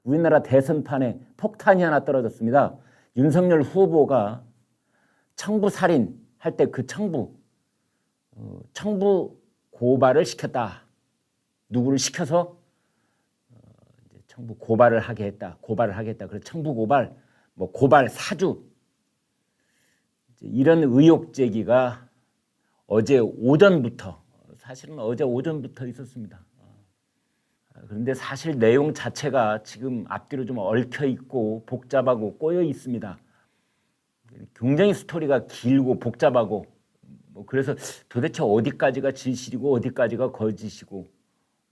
우리나라 대선판에 폭탄이 하나 떨어졌습니다. 윤석열 후보가 청부살인 할 때 그 청부 고발을 시켰다. 누구를 시켜서 청부 고발을 하게 했다. 그래서 청부 고발, 고발 사주 이런 의혹 제기가 어제 오전부터 사실은 어제 오전부터 있었습니다. 그런데 사실 내용 자체가 지금 앞뒤로 좀 얽혀 있고 복잡하고 꼬여 있습니다. 굉장히 스토리가 길고 복잡하고 그래서 도대체 어디까지가 진실이고 어디까지가 거짓이고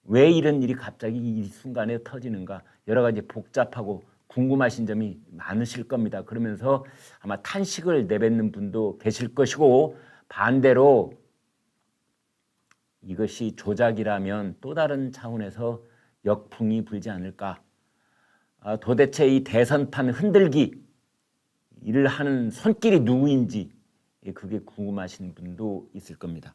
왜 이런 일이 갑자기 이 순간에 터지는가 여러 가지 복잡하고 궁금하신 점이 많으실 겁니다. 그러면서 아마 탄식을 내뱉는 분도 계실 것이고 반대로 이것이 조작이라면 또 다른 차원에서 역풍이 불지 않을까. 도대체 이 대선판 흔들기 일을 하는 손길이 누구인지 그게 궁금하신 분도 있을 겁니다.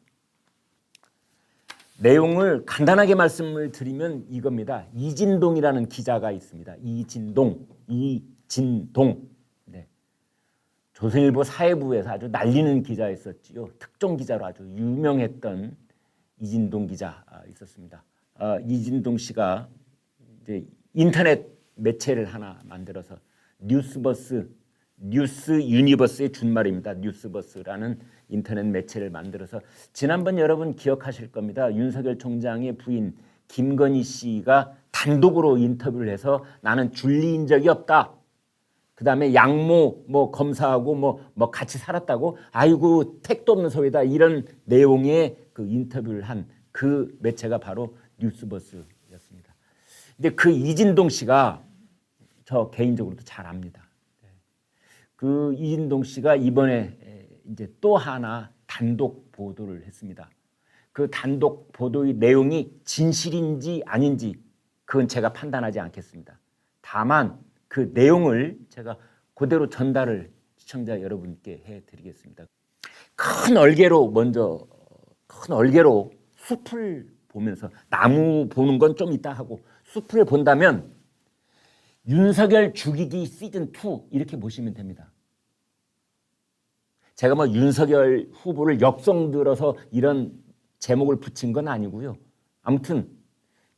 내용을 간단하게 말씀을 드리면 이겁니다. 이진동이라는 기자가 있습니다. 이진동. 네. 조선일보 사회부에서 아주 날리는 기자였었지요. 특종 기자로 아주 유명했던 이진동 기자 있었습니다. 이진동 씨가 이제 인터넷 매체를 하나 만들어서 뉴스 유니버스의 준말입니다. 뉴스버스라는 인터넷 매체를 만들어서 지난번 여러분 기억하실 겁니다. 윤석열 총장의 부인 김건희 씨가 단독으로 인터뷰를 해서 나는 줄리인 적이 없다. 그다음에 양모 검사하고 같이 살았다고. 아이고 택도 없는 소리다. 이런 내용의 그 인터뷰를 한 그 매체가 바로 뉴스버스였습니다. 근데 그 이진동 씨가 저 개인적으로도 잘 압니다. 그 이진동 씨가 이번에 이제 또 하나 단독 보도를 했습니다. 그 단독 보도의 내용이 진실인지 아닌지 그건 제가 판단하지 않겠습니다. 다만 그 내용을 제가 그대로 전달을 시청자 여러분께 해드리겠습니다. 큰 얼개로 숲을 보면서 나무 보는 건 좀 이따 하고 숲을 본다면 윤석열 죽이기 시즌2 이렇게 보시면 됩니다. 제가 윤석열 후보를 역성들어서 이런 제목을 붙인 건 아니고요. 아무튼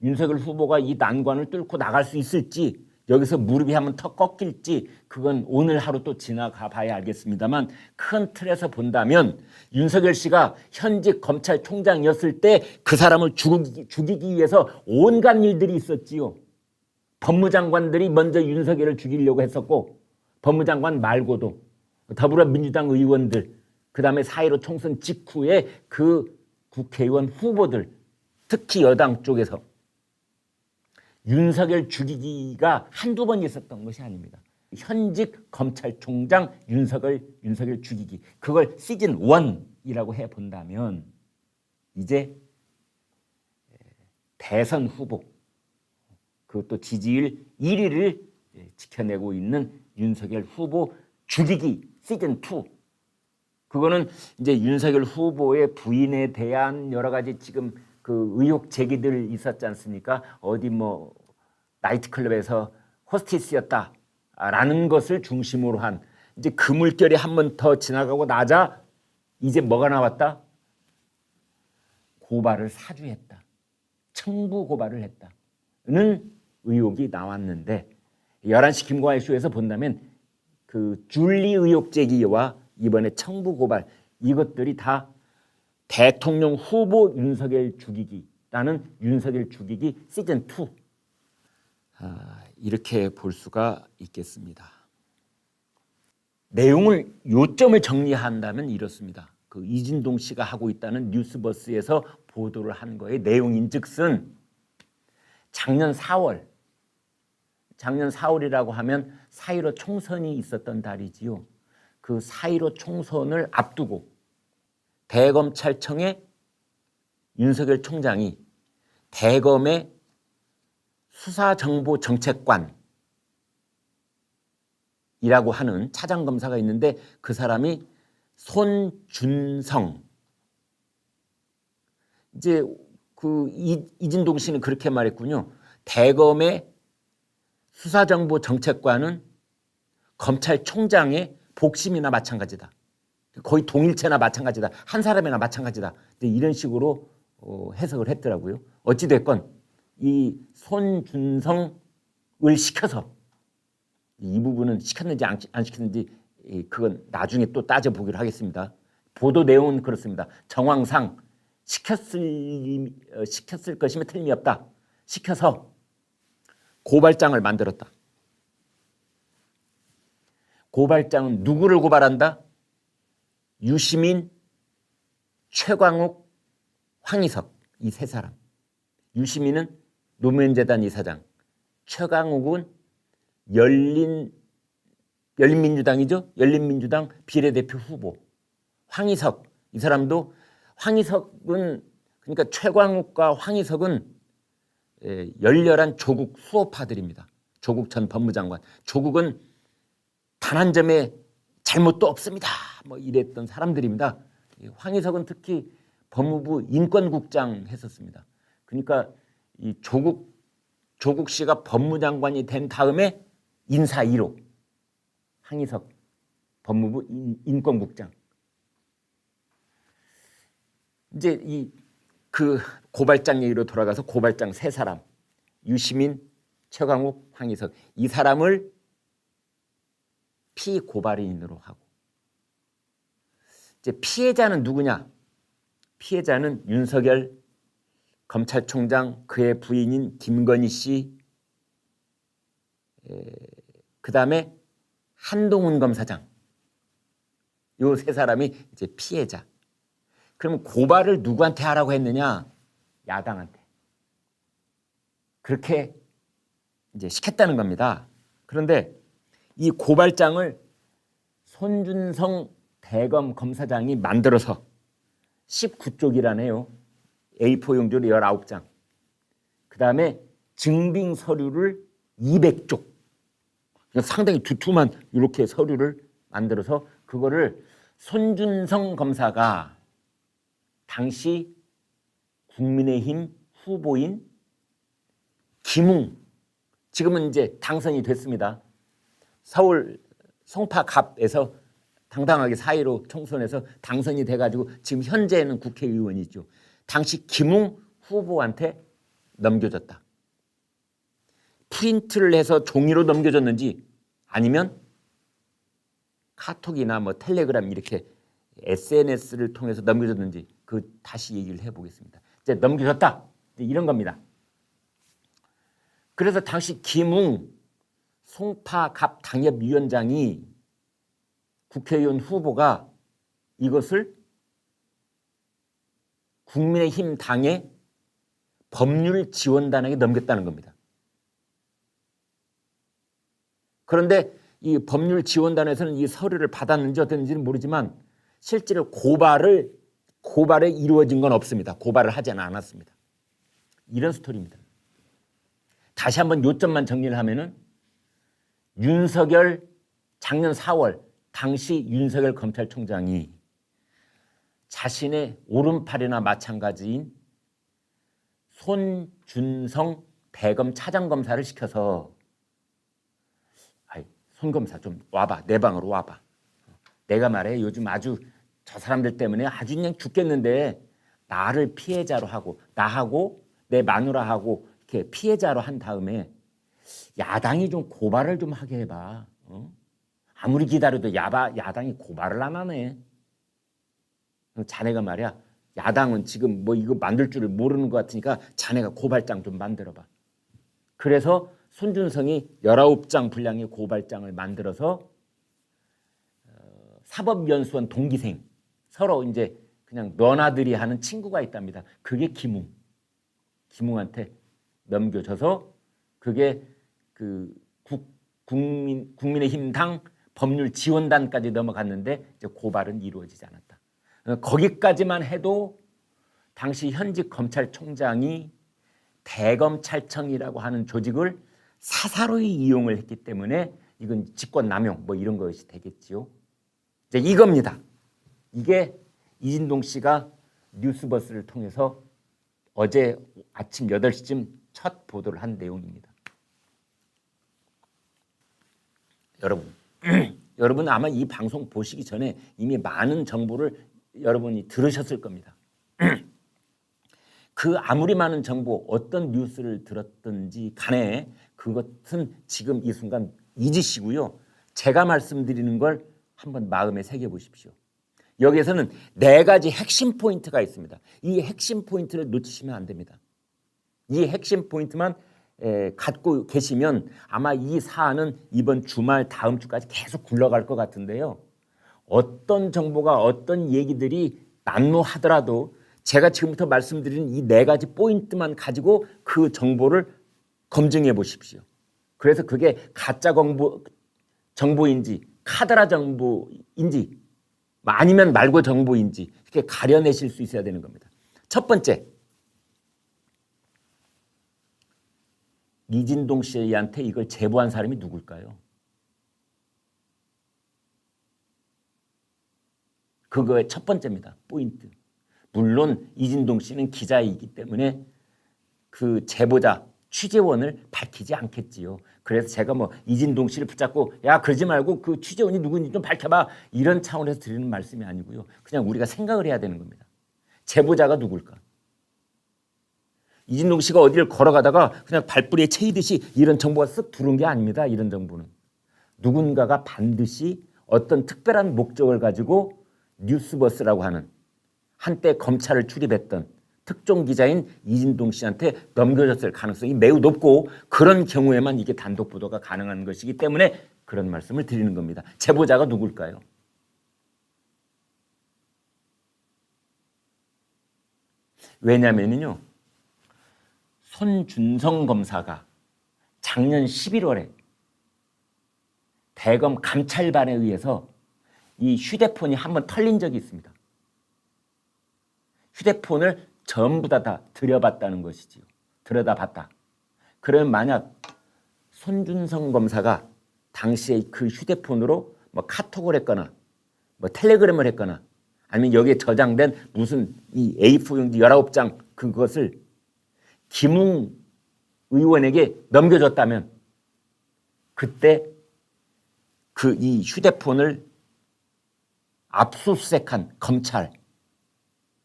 윤석열 후보가 이 난관을 뚫고 나갈 수 있을지 여기서 무릎이 한번 턱 꺾일지 그건 오늘 하루 또 지나가 봐야 알겠습니다만 큰 틀에서 본다면 윤석열 씨가 현직 검찰총장이었을 때 그 사람을 죽이기 위해서 온갖 일들이 있었지요. 법무장관들이 먼저 윤석열을 죽이려고 했었고 법무장관 말고도 더불어민주당 의원들 그다음에 4.15 총선 직후에 그 국회의원 후보들 특히 여당 쪽에서 윤석열 죽이기가 한두 번 있었던 것이 아닙니다. 현직 검찰총장 윤석열 죽이기 그걸 시즌 1이라고 해본다면 이제 대선 후보 그것도 지지율 1위를 지켜내고 있는 윤석열 후보 죽이기 시즌2 그거는 이제 윤석열 후보의 부인에 대한 여러 가지 지금 그 의혹 제기들 있었지 않습니까? 어디 나이트클럽에서 호스티스였다라는 것을 중심으로 한 이제 그 물결이 한 번 더 지나가고 나자 이제 뭐가 나왔다? 고발을 사주했다. 청부 고발을 했다는 의혹이 나왔는데 11시 김광일 쇼에서 본다면 그 줄리 의혹 제기와 이번에 청부 고발 이것들이 다 대통령 후보 윤석열 죽이기라는 윤석열 죽이기 시즌2 이렇게 볼 수가 있겠습니다. 내용을 요점을 정리한다면 이렇습니다. 그 이진동 씨가 하고 있다는 뉴스버스에서 보도를 한 거의 내용인즉슨 작년 4월이라고 하면 4.15 총선이 있었던 달이지요. 그 4.15 총선을 앞두고 대검찰청의 윤석열 총장이 대검의 수사정보정책관이라고 하는 차장검사가 있는데 그 사람이 손준성 이제 그 이진동 씨는 그렇게 말했군요. 대검의 수사정보정책관은 검찰총장의 복심이나 마찬가지다. 거의 동일체나 마찬가지다. 한 사람이나 마찬가지다. 이런 식으로 해석을 했더라고요. 어찌됐건 이 손준성을 시켜서 이 부분은 시켰는지 안 시켰는지 그건 나중에 또 따져보기로 하겠습니다. 보도 내용은 그렇습니다. 정황상 시켰을 것이면 틀림이 없다. 시켜서 고발장을 만들었다. 고발장은 누구를 고발한다? 유시민, 최광욱, 황희석 이 세 사람. 유시민은 노무현재단 이사장, 최광욱은 열린민주당이죠. 열린민주당 비례대표 후보. 황희석 이 사람도 황희석은 그러니까 최광욱과 황희석은 열렬한 조국 수호파들입니다. 조국 전 법무장관. 조국은 단 한 점의 잘못도 없습니다. 뭐 이랬던 사람들입니다. 황희석은 특히 법무부 인권국장 했었습니다. 그러니까 이 조국 씨가 법무장관이 된 다음에 인사 1호 황희석 법무부 인권국장. 이제 그 고발장 얘기로 돌아가서 고발장 세 사람 유시민, 최광욱, 황희석 이 사람을 피고발인으로 하고 이제 피해자는 누구냐? 피해자는 윤석열 검찰총장 그의 부인인 김건희 씨 그 다음에 한동훈 검사장 요 세 사람이 이제 피해자. 그럼 고발을 누구한테 하라고 했느냐? 야당한테. 그렇게 이제 시켰다는 겁니다. 그런데 이 고발장을 손준성 대검 검사장이 만들어서 19쪽이라네요. A4 용지로 19장. 그 다음에 증빙 서류를 200쪽. 상당히 두툼한 이렇게 서류를 만들어서 그거를 손준성 검사가 당시 국민의힘 후보인 김웅, 지금은 이제 당선이 됐습니다. 서울 송파갑에서 당당하게 4.15 총선에서 당선이 돼가지고 지금 현재는 국회의원이죠. 당시 김웅 후보한테 넘겨줬다. 프린트를 해서 종이로 넘겨줬는지 아니면 카톡이나 뭐 텔레그램 이렇게 SNS를 통해서 넘겨줬는지 그 다시 얘기를 해보겠습니다. 이제 넘겨줬다 이런 겁니다. 그래서 당시 김웅 송파갑 당협위원장이 국회의원 후보가 이것을 국민의힘 당의 법률지원단에게 넘겼다는 겁니다. 그런데 이 법률지원단에서는 이 서류를 받았는지 어땠는지는 모르지만 실제로 고발에 이루어진 건 없습니다. 고발을 하지는 않았습니다. 이런 스토리입니다. 다시 한번 요점만 정리를 하면은 윤석열 작년 4월 당시 윤석열 검찰총장이 자신의 오른팔이나 마찬가지인 손준성 대검 차장검사를 시켜서 손 검사 좀 와봐. 내 방으로 와봐. 내가 말해 요즘 아주 저 사람들 때문에 아주 그냥 죽겠는데 나를 피해자로 하고 나하고 내 마누라하고 이렇게 피해자로 한 다음에 야당이 좀 고발을 좀 하게 해봐. 아무리 기다려도 야당이 고발을 안 하네. 자네가 말이야 야당은 지금 뭐 이거 만들 줄을 모르는 것 같으니까 자네가 고발장 좀 만들어봐. 그래서 손준성이 19장 분량의 고발장을 만들어서 사법연수원 동기생 서로 이제 그냥 너나들이 하는 친구가 있답니다. 그게 김웅한테 넘겨줘서 그게 그 국민의힘 당 법률지원단까지 넘어갔는데 이제 고발은 이루어지지 않았다. 거기까지만 해도 당시 현직 검찰총장이 대검찰청이라고 하는 조직을 사사로이 이용을 했기 때문에 이건 직권남용 뭐 이런 것이 되겠지요. 이제 이겁니다. 이게 이진동 씨가 뉴스버스를 통해서 어제 아침 8시쯤 첫 보도를 한 내용입니다. 여러분, 여러분 아마 이 방송 보시기 전에 이미 많은 정보를 여러분이 들으셨을 겁니다. 그 아무리 많은 정보, 어떤 뉴스를 들었든지 간에 그것은 지금 이 순간 잊으시고요. 제가 말씀드리는 걸 한번 마음에 새겨보십시오. 여기에서는 4가지 핵심 포인트가 있습니다. 이 핵심 포인트를 놓치시면 안 됩니다. 이 핵심 포인트만 갖고 계시면 아마 이 사안은 이번 주말 다음 주까지 계속 굴러갈 것 같은데요. 어떤 정보가 어떤 얘기들이 난무하더라도 제가 지금부터 말씀드리는 이 4가지 포인트만 가지고 그 정보를 검증해 보십시오. 그래서 그게 가짜 정보인지 카더라 정보인지 아니면 말고 정보인지 이렇게 가려내실 수 있어야 되는 겁니다. 첫 번째, 이진동 씨한테 이걸 제보한 사람이 누굴까요? 그거의 첫 번째입니다. 포인트. 물론 이진동 씨는 기자이기 때문에 그 제보자, 취재원을 밝히지 않겠지요. 그래서 제가 뭐 이진동 씨를 붙잡고 야 그러지 말고 그 취재원이 누군지 좀 밝혀봐 이런 차원에서 드리는 말씀이 아니고요. 그냥 우리가 생각을 해야 되는 겁니다. 제보자가 누굴까? 이진동 씨가 어디를 걸어가다가 그냥 발뿌리에 채이듯이 이런 정보가 쓱 들어온 게 아닙니다. 이런 정보는. 누군가가 반드시 어떤 특별한 목적을 가지고 뉴스버스라고 하는 한때 검찰을 출입했던 특종 기자인 이진동 씨한테 넘겨졌을 가능성이 매우 높고 그런 경우에만 이게 단독 보도가 가능한 것이기 때문에 그런 말씀을 드리는 겁니다. 제보자가 누굴까요? 왜냐면요. 손준성 검사가 작년 11월에 대검 감찰반에 의해서 이 휴대폰이 한번 털린 적이 있습니다. 휴대폰을 전부 다 들여봤다는 것이지요. 들여다봤다. 그러면 만약 손준성 검사가 당시에 그 휴대폰으로 뭐 카톡을 했거나 뭐 텔레그램을 했거나 아니면 여기에 저장된 무슨 이 A4용지 19장 그것을 김웅 의원에게 넘겨줬다면 그때 그 이 휴대폰을 압수수색한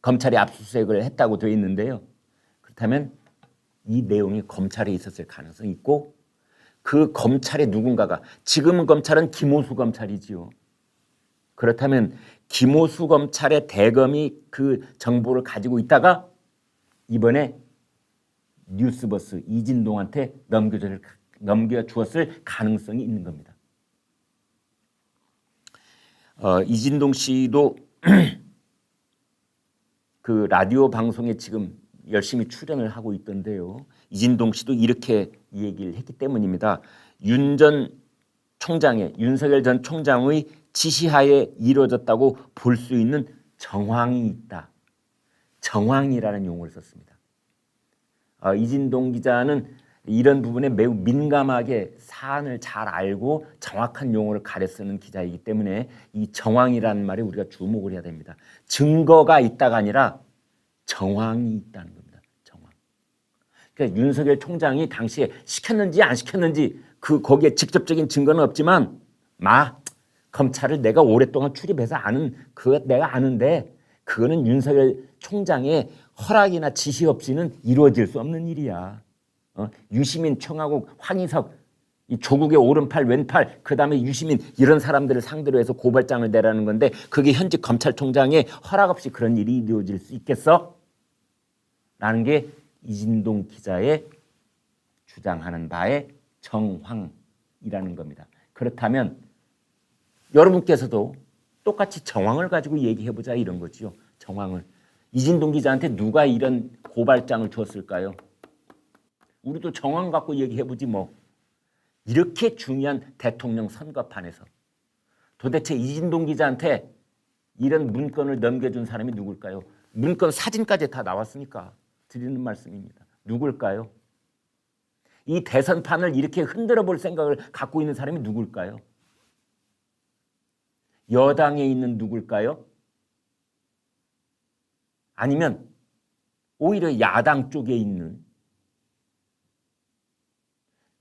검찰이 압수수색을 했다고 되어 있는데요. 그렇다면 이 내용이 검찰에 있었을 가능성이 있고 그 검찰의 누군가가 지금은 검찰은 김호수 검찰이지요. 그렇다면 김호수 검찰의 대검이 그 정보를 가지고 있다가 이번에 뉴스버스 이진동한테 넘겨주었을 가능성이 있는 겁니다. 이진동 씨도 그 라디오 방송에 지금 열심히 출연을 하고 있던데요. 이진동 씨도 이렇게 얘기를 했기 때문입니다. 윤석열 전 총장의 지시하에 이루어졌다고 볼 수 있는 정황이 있다. 정황이라는 용어를 썼습니다. 이진동 기자는 이런 부분에 매우 민감하게 사안을 잘 알고 정확한 용어를 가려 쓰는 기자이기 때문에 이 정황이라는 말에 우리가 주목을 해야 됩니다. 증거가 있다가 아니라 정황이 있다는 겁니다. 정황. 그러니까 윤석열 총장이 당시에 시켰는지 안 시켰는지 거기에 직접적인 증거는 없지만 검찰을 내가 오랫동안 출입해서 아는 그거 내가 아는데 그거는 윤석열 총장의 허락이나 지시 없이는 이루어질 수 없는 일이야. 유시민, 청하국, 황희석, 이 조국의 오른팔, 왼팔, 그 다음에 유시민 이런 사람들을 상대로 해서 고발장을 내라는 건데 그게 현직 검찰총장의 허락 없이 그런 일이 이루어질 수 있겠어? 라는 게 이진동 기자의 주장하는 바의 정황이라는 겁니다. 그렇다면 여러분께서도 똑같이 정황을 가지고 얘기해보자 이런 거죠. 정황을. 이진동 기자한테 누가 이런 고발장을 줬을까요? 우리도 정황 갖고 얘기해보지 뭐. 이렇게 중요한 대통령 선거판에서 도대체 이진동 기자한테 이런 문건을 넘겨준 사람이 누굴까요? 문건 사진까지 다 나왔으니까 드리는 말씀입니다. 누굴까요? 이 대선판을 이렇게 흔들어 볼 생각을 갖고 있는 사람이 누굴까요? 여당에 있는 누굴까요? 아니면 오히려 야당 쪽에 있는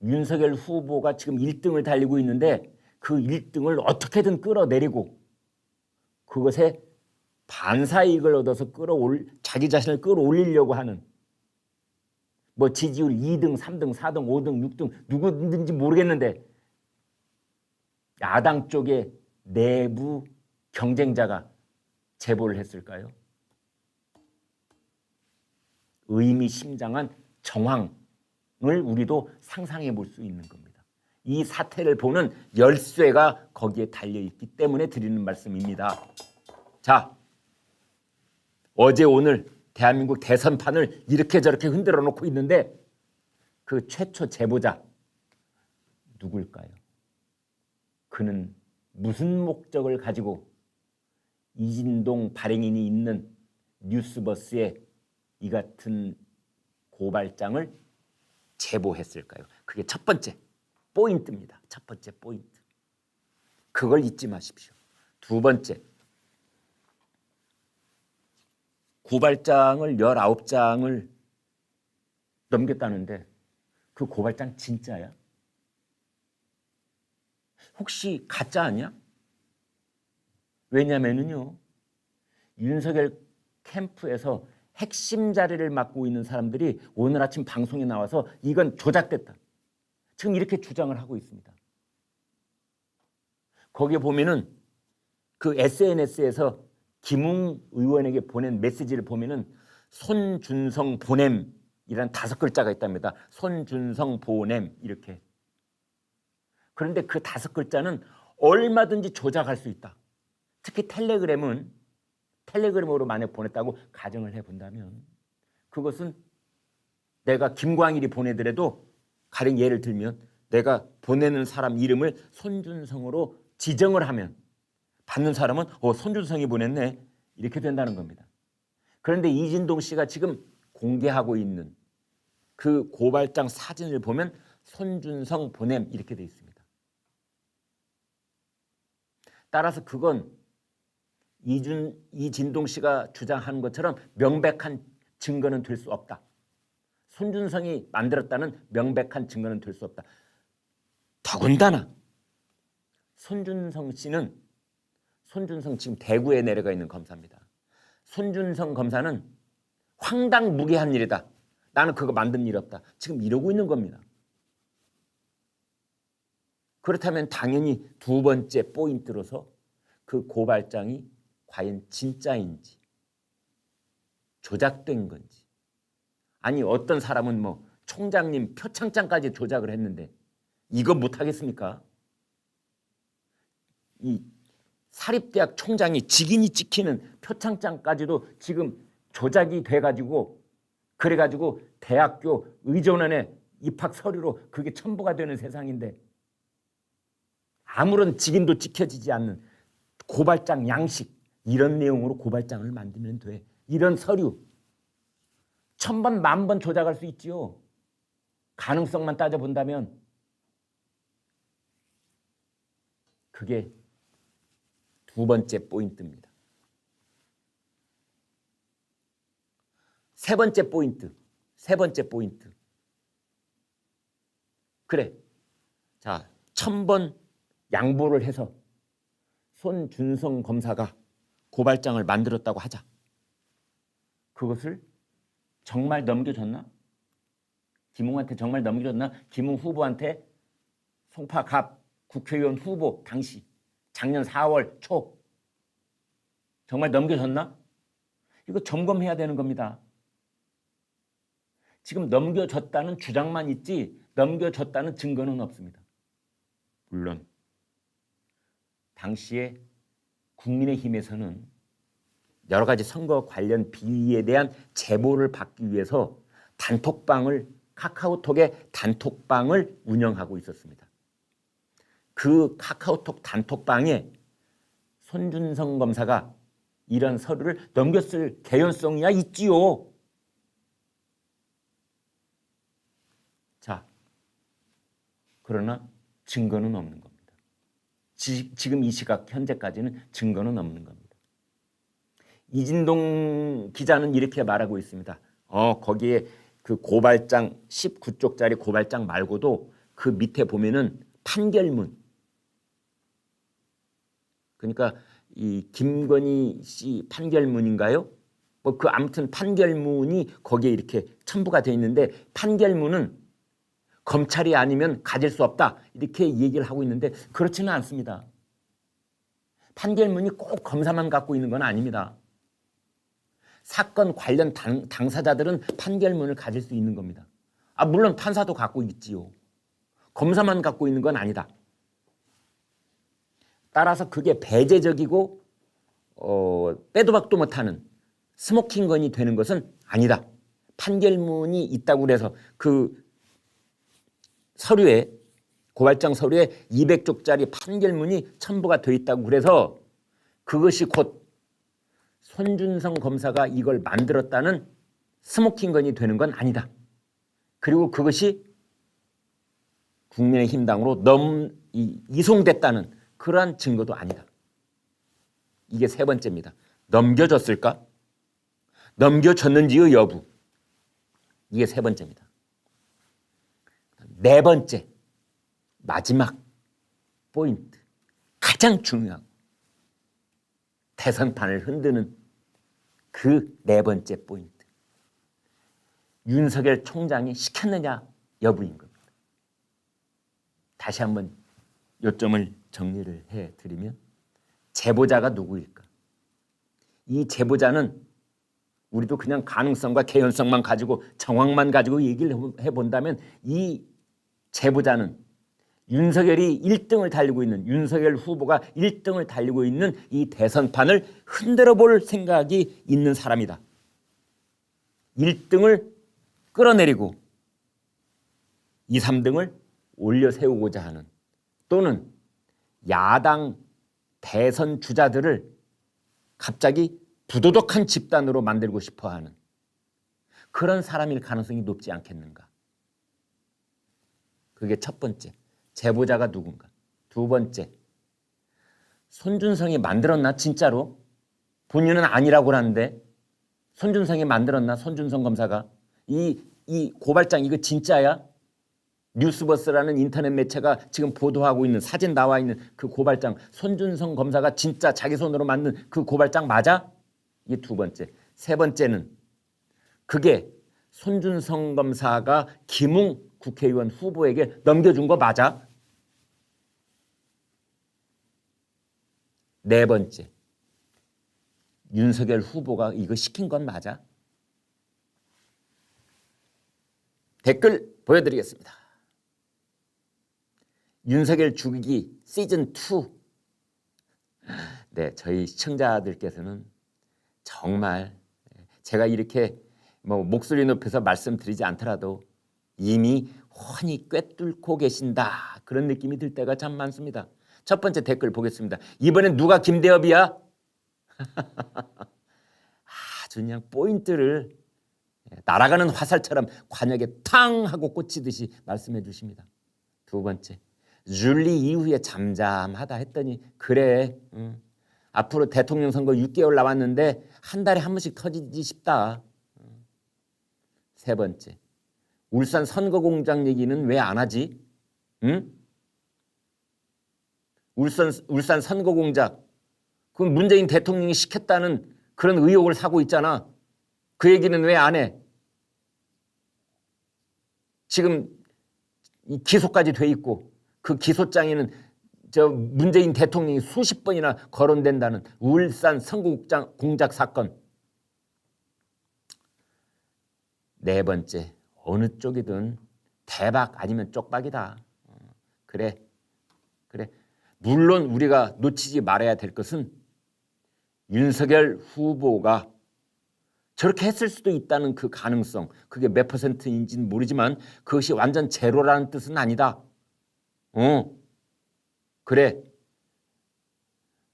윤석열 후보가 지금 1등을 달리고 있는데 그 1등을 어떻게든 끌어내리고 그것에 반사이익을 얻어서 자기 자신을 끌어올리려고 하는 뭐 지지율 2등, 3등, 4등, 5등, 6등 누구든지 모르겠는데 야당 쪽에 내부 경쟁자가 제보를 했을까요? 의미심장한 정황을 우리도 상상해 볼 수 있는 겁니다. 이 사태를 보는 열쇠가 거기에 달려있기 때문에 드리는 말씀입니다. 자, 어제 오늘 대한민국 대선판을 이렇게 저렇게 흔들어 놓고 있는데 그 최초 제보자 누굴까요? 그는 무슨 목적을 가지고 이진동 발행인이 있는 뉴스버스에 이 같은 고발장을 제보했을까요? 그게 첫 번째 포인트입니다. 첫 번째 포인트. 그걸 잊지 마십시오. 두 번째, 고발장을 19장을 넘겼다는데 그 고발장 진짜야? 혹시 가짜 아니야? 왜냐면은요, 윤석열 캠프에서 핵심 자리를 맡고 있는 사람들이 오늘 아침 방송에 나와서 이건 조작됐다. 지금 이렇게 주장을 하고 있습니다. 거기에 보면은 그 SNS에서 김웅 의원에게 보낸 메시지를 보면은 손준성 보냄이란 5글자가 있답니다. 손준성 보냄 이렇게. 그런데 그 5글자는 얼마든지 조작할 수 있다. 특히 텔레그램으로 만약 보냈다고 가정을 해본다면 그것은 내가 김광일이 보내더라도 가령 예를 들면 내가 보내는 사람 이름을 손준성으로 지정을 하면 받는 사람은 손준성이 보냈네 이렇게 된다는 겁니다. 그런데 이진동 씨가 지금 공개하고 있는 그 고발장 사진을 보면 손준성 보냄 이렇게 돼 있습니다. 따라서 그건 이진동 씨가 주장하는 것처럼 명백한 증거는 될 수 없다. 손준성이 만들었다는 명백한 증거는 될 수 없다. 더군다나 손준성 지금 대구에 내려가 있는 검사입니다. 손준성 검사는 황당무계한 일이다. 나는 그거 만든 일 없다. 지금 이러고 있는 겁니다. 그렇다면 당연히 두 번째 포인트로서 그 고발장이 과연 진짜인지 조작된 건지 아니 어떤 사람은 뭐 총장님 표창장까지 조작을 했는데 이거 못하겠습니까? 이 사립대학 총장이 직인이 찍히는 표창장까지도 지금 조작이 돼가지고 그래가지고 대학교 의전원에 입학 서류로 그게 첨부가 되는 세상인데 아무런 직인도 찍혀지지 않는 고발장 양식 이런 내용으로 고발장을 만들면 돼. 이런 서류 1000번, 10,000번 조작할 수 있지요. 가능성만 따져본다면 그게 두 번째 포인트입니다. 세 번째 포인트. 그래. 자, 1000번 양보를 해서 손준성 검사가 고발장을 만들었다고 하자. 그것을 정말 넘겨줬나? 김웅한테 정말 넘겨줬나? 김웅 후보한테 송파갑 국회의원 후보 당시 작년 4월 초 정말 넘겨줬나? 이거 점검해야 되는 겁니다. 지금 넘겨줬다는 주장만 있지 넘겨줬다는 증거는 없습니다. 물론 당시에 국민의힘에서는 여러 가지 선거 관련 비리에 대한 제보를 받기 위해서 카카오톡의 단톡방을 운영하고 있었습니다. 그 카카오톡 단톡방에 손준성 검사가 이런 서류를 넘겼을 개연성이야 있지요. 자, 그러나 증거는 없는 겁니다. 지금 이 시각 현재까지는 증거는 없는 겁니다. 이진동 기자는 이렇게 말하고 있습니다. 거기에 그 고발장 19쪽짜리 고발장 말고도 그 밑에 보면은 판결문 그러니까 이 김건희 씨 판결문인가요? 뭐 그 아무튼 판결문이 거기에 이렇게 첨부가 돼 있는데 판결문은 검찰이 아니면 가질 수 없다 이렇게 얘기를 하고 있는데 그렇지는 않습니다. 판결문이 꼭 검사만 갖고 있는 건 아닙니다. 사건 관련 당사자들은 판결문을 가질 수 있는 겁니다. 물론 판사도 갖고 있지요. 검사만 갖고 있는 건 아니다. 따라서 그게 배제적이고 빼도 박도 못하는 스모킹건이 되는 것은 아니다. 판결문이 있다고 해서 그 서류에 고발장 서류에 200쪽짜리 판결문이 첨부가 되어 있다고 그래서 그것이 곧 손준성 검사가 이걸 만들었다는 스모킹건이 되는 건 아니다. 그리고 그것이 국민의힘당으로 이송됐다는 그러한 증거도 아니다. 이게 세 번째입니다. 넘겨줬을까? 넘겨줬는지의 여부. 이게 세 번째입니다. 네 번째, 마지막 포인트. 가장 중요하고 대선판을 흔드는 그 네 번째 포인트. 윤석열 총장이 시켰느냐 여부인 겁니다. 다시 한번 요점을 정리를 해드리면 제보자가 누구일까? 이 제보자는 우리도 그냥 가능성과 개연성만 가지고 정황만 가지고 얘기를 해본다면 이 제보자는 윤석열이 1등을 달리고 있는 윤석열 후보가 1등을 달리고 있는 이 대선판을 흔들어 볼 생각이 있는 사람이다. 1등을 끌어내리고 2, 3등을 올려 세우고자 하는 또는 야당 대선 주자들을 갑자기 부도덕한 집단으로 만들고 싶어하는 그런 사람일 가능성이 높지 않겠는가. 그게 첫 번째, 제보자가 누군가. 두 번째, 손준성이 만들었나 진짜로? 본인은 아니라고 하는데 손준성이 만들었나? 손준성 검사가 이 고발장 이거 진짜야? 뉴스버스라는 인터넷 매체가 지금 보도하고 있는 사진 나와 있는 그 고발장 손준성 검사가 진짜 자기 손으로 만든 그 고발장 맞아? 이게 두 번째. 세 번째는 그게 손준성 검사가 김웅 국회의원 후보에게 넘겨준 거 맞아? 네 번째. 윤석열 후보가 이거 시킨 건 맞아? 댓글 보여드리겠습니다. 윤석열 죽이기 시즌2. 네, 저희 시청자들께서는 정말 제가 이렇게 목소리 높여서 말씀드리지 않더라도 이미 훤히 꿰뚫고 계신다. 그런 느낌이 들 때가 참 많습니다. 첫 번째 댓글 보겠습니다. 이번엔 누가 김대엽이야? 아주 그냥 포인트를 날아가는 화살처럼 관역에 탕 하고 꽂히듯이 말씀해 주십니다. 두 번째, 줄리 이후에 잠잠하다 했더니 그래, 앞으로 대통령 선거 6개월 남았는데 한 달에 한 번씩 터지지 싶다. 세 번째, 울산 선거공장 얘기는 왜 안 하지? 응? 울산 선거공장 그건 문재인 대통령이 시켰다는 그런 의혹을 사고 있잖아. 그 얘기는 왜 안 해? 지금 기소까지 돼 있고 그 기소장에는 저 문재인 대통령이 수십 번이나 거론된다는 울산 선거공장 공작 사건. 네 번째, 어느 쪽이든 대박 아니면 쪽박이다. 그래. 물론 우리가 놓치지 말아야 될 것은 윤석열 후보가 저렇게 했을 수도 있다는 그 가능성, 그게 몇 퍼센트인지는 모르지만 그것이 완전 제로라는 뜻은 아니다. 그래.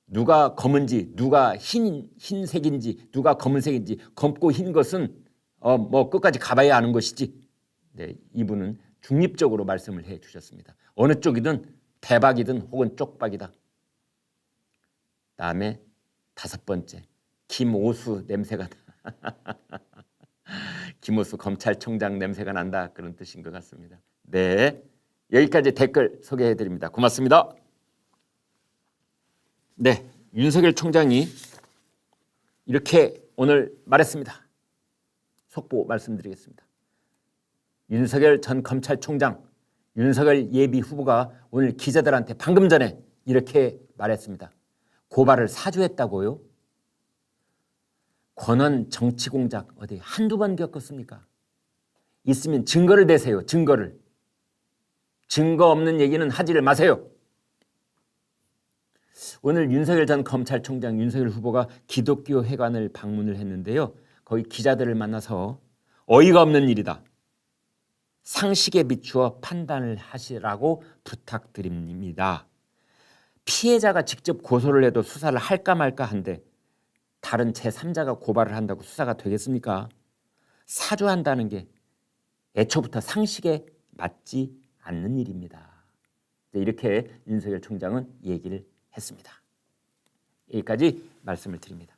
누가 검은지, 누가 흰색인지, 누가 검은색인지 검고 흰 것은 끝까지 가봐야 아는 것이지. 네, 이분은 중립적으로 말씀을 해 주셨습니다. 어느 쪽이든 대박이든 혹은 쪽박이다. 다음에 다섯 번째, 김오수 냄새가 김오수 검찰총장 냄새가 난다. 그런 뜻인 것 같습니다. 네, 여기까지 댓글 소개해 드립니다. 고맙습니다. 네, 윤석열 총장이 이렇게 오늘 말했습니다. 속보 말씀드리겠습니다. 윤석열 전 검찰총장, 윤석열 예비 후보가 오늘 기자들한테 방금 전에 이렇게 말했습니다. 고발을 사주했다고요? 권한 정치 공작 어디 한두 번 겪었습니까? 있으면 증거를 대세요. 증거를. 증거 없는 얘기는 하지를 마세요. 오늘 윤석열 전 검찰총장 윤석열 후보가 기독교 회관을 방문을 했는데요. 거기 기자들을 만나서 어이가 없는 일이다. 상식에 비추어 판단을 하시라고 부탁드립니다. 피해자가 직접 고소를 해도 수사를 할까 말까 한데 다른 제3자가 고발을 한다고 수사가 되겠습니까? 사주한다는 게 애초부터 상식에 맞지 않는 일입니다. 이렇게 윤석열 총장은 얘기를 했습니다. 여기까지 말씀을 드립니다.